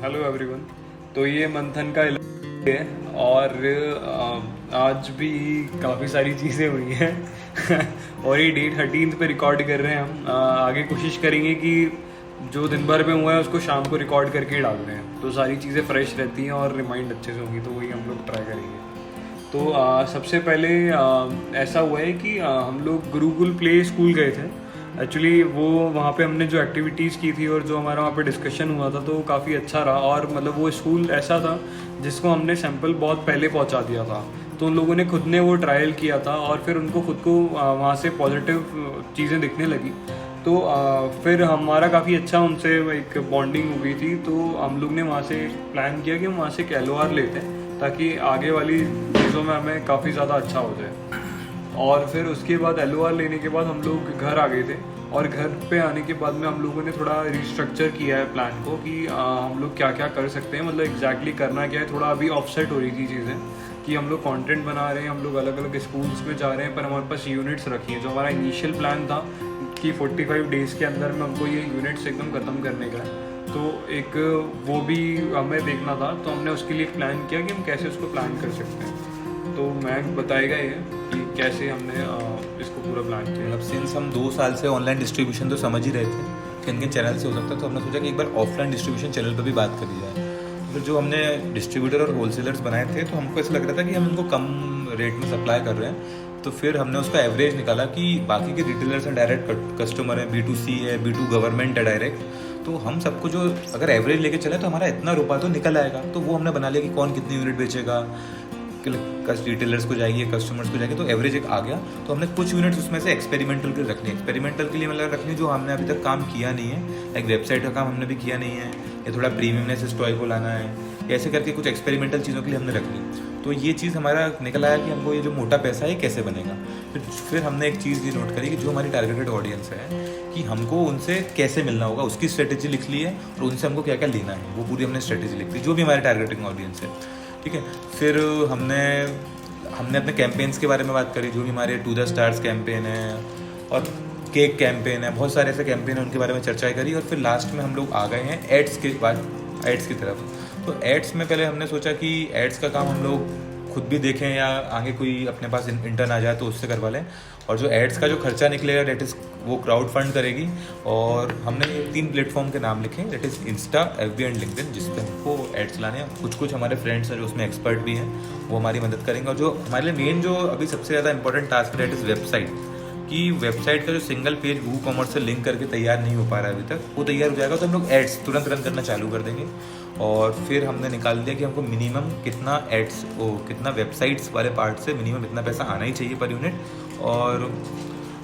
Hello everyone. तो ये मंथन का इलाज है और आज भी काफ़ी सारी चीज़ें हुई हैं और ये डेट 13 पे रिकॉर्ड कर रहे हैं हम। आगे कोशिश करेंगे कि जो दिन भर में हुआ है उसको शाम को रिकॉर्ड करके डाल रहे हैं, तो सारी चीज़ें फ्रेश रहती हैं और रिमाइंड अच्छे से होंगी, तो वही हम लोग ट्राई करेंगे। तो सबसे पहले ऐसा हुआ है कि हम लोग गुरुकुल प्ले स्कूल गए थे। एक्चुअली वो वहाँ पे हमने जो एक्टिविटीज़ की थी और जो हमारा वहाँ पे डिस्कशन हुआ था, तो वो काफ़ी अच्छा रहा। और मतलब वो स्कूल ऐसा था जिसको हमने सैंपल बहुत पहले पहुँचा दिया था, तो उन लोगों ने खुद ने वो ट्रायल किया था और फिर उनको खुद को वहाँ से पॉजिटिव चीज़ें दिखने लगी। तो फिर हमारा काफ़ी अच्छा उनसे एक बॉन्डिंग हो गई थी। तो हम लोग ने वहाँ से प्लान किया कि हम वहाँ से एक LOR लेते हैं ताकि आगे वाली चीज़ों में हमें काफ़ी ज़्यादा अच्छा हो जाए। और फिर उसके बाद LOR लेने के बाद हम लोग घर आ गए थे और घर पे आने के बाद में हम लोगों ने थोड़ा रिस्ट्रक्चर किया है प्लान को कि हम लोग क्या क्या कर सकते हैं, मतलब एग्जैक्टली करना क्या है। थोड़ा अभी ऑफसेट हो रही थी चीज़ें कि हम लोग कंटेंट बना रहे हैं, हम लोग अलग अलग स्कूल्स में जा रहे हैं, पर हमारे पास यूनिट्स रखी हैं। जो हमारा इनिशियल प्लान था कि 45 डेज़ के अंदर में हमको ये यूनिट्स एकदम ख़त्म करने का है, तो एक वो भी हमें देखना था। तो हमने उसके लिए प्लान किया कि हम कैसे उसको प्लान कर सकते हैं। तो मैं बताएगा ये कि कैसे हमने इसको पूरा प्लान किया। मतलब सिंस हम 2 साल से ऑनलाइन डिस्ट्रीब्यूशन तो समझ ही रहे थे किन किन चैनल से हो सकता है, तो हमने सोचा कि एक बार ऑफलाइन डिस्ट्रीब्यूशन चैनल पर भी बात करी जाए। तो जो हमने डिस्ट्रीब्यूटर और होलसेलर्स बनाए थे, तो हमको ऐसा लग रहा था कि हम इनको कम रेट में सप्लाई कर रहे हैं। तो फिर हमने उसका एवरेज निकाला कि बाकी के रिटेलर्स हैं, डायरेक्ट कस्टमर है, B2C है, B2 गवर्नमेंट है डायरेक्ट, तो हम सबको जो अगर एवरेज लेके चले तो हमारा इतना रुपया तो निकल आएगा। तो वो हमने बना लिया कि कौन कितनी यूनिट बेचेगा, रिटेलर्स को जाएगी, कस्टमर्स को जाएगी, तो एवरेज एक आ गया। तो हमने कुछ यूनिट्स उसमें से एक्सपेरिमेंटल के रखनी है। एक्सपेरिमेंटल के लिए मतलब रखनी जो हमने अभी तक काम किया नहीं है, एक वेबसाइट का काम हमने भी किया नहीं है, या थोड़ा प्रीमियमनेस इस टॉय को लाना है, ऐसे करके कुछ एक्सपेरिमेंटल चीज़ों के लिए हमने रख ली। तो ये चीज़ हमारा निकल आया कि हमको ये जो मोटा पैसा है कैसे बनेगा। फिर हमने एक चीज़ ये नोट करी कि जो हमारी टारगेटेड ऑडियंस है कि हमको उनसे कैसे मिलना होगा, उसकी स्ट्रेटेजी लिख ली है और उनसे हमको क्या क्या लेना है वो पूरी हमने स्ट्रेटेजी लिख ली, जो भी हमारी टारगेटिंग ऑडियंस है। ठीक है, फिर हमने अपने कैंपेन्स के बारे में बात करी, जो भी हमारे टू द स्टार्स कैंपेन है और केक कैंपेन है, बहुत सारे ऐसे कैंपेन हैं, उनके बारे में चर्चा करी। और फिर लास्ट में हम लोग आ गए हैं एड्स की तरफ। तो एड्स में पहले हमने सोचा कि एड्स का काम हम लोग खुद भी देखें या आगे कोई अपने पास इंटर्न आ जाए तो उससे करवा लें। और जो एड्स का जो खर्चा निकलेगा डेट इज़ वो क्राउड फंड करेगी। और हमने 3 प्लेटफॉर्म के नाम लिखे, that is Insta, FB and LinkedIn, जिस पर हमको एड्स लाने हैं। कुछ हमारे फ्रेंड्स हैं जो उसमें एक्सपर्ट भी हैं, वो हमारी मदद करेंगे। और जो हमारे लिए मेन जो अभी सबसे ज़्यादा इंपॉर्टेंट टास्क है, डेट इज़ वेबसाइट, कि वेबसाइट का जो सिंगल पेज WooCommerce से लिंक करके तैयार नहीं हो पा रहा है अभी तक, वो तैयार हो जाएगा तो हम लोग एड्स तुरंत रन करना चालू कर देंगे। और फिर हमने निकाल दिया कि हमको मिनिमम कितना वेबसाइट्स वाले पार्ट से मिनिमम इतना पैसा आना ही चाहिए पर यूनिट। और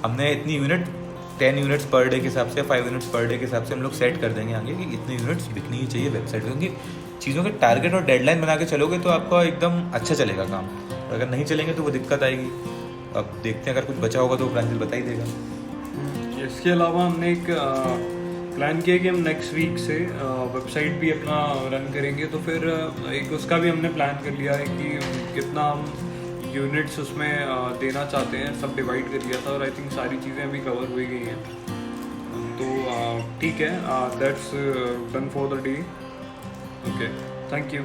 हमने इतनी यूनिट 10 यूनिट्स पर डे के हिसाब से, 5 यूनिट्स पर डे के हिसाब से हम लोग सेट कर देंगे आगे कि इतनी यूनिट्स बिकनी ही चाहिए वेबसाइट पर। क्योंकि चीज़ों के टारगेट और डेडलाइन बना के चलोगे तो आपका एकदम अच्छा चलेगा काम, और अगर नहीं चलेंगे तो वो दिक्कत आएगी। अब देखते हैं, अगर कुछ बचा होगा तो प्रांजल बता ही देगा। इसके अलावा हमने एक प्लान किया कि हम नेक्स्ट वीक से वेबसाइट भी अपना रन करेंगे। तो फिर एक उसका भी हमने प्लान कर लिया है कि कितना हम यूनिट्स उसमें देना चाहते हैं, सब डिवाइड कर लिया था और आई थिंक सारी चीज़ें अभी कवर हुई गई हैं। तो ठीक है, that's done for the day. Okay, thank you.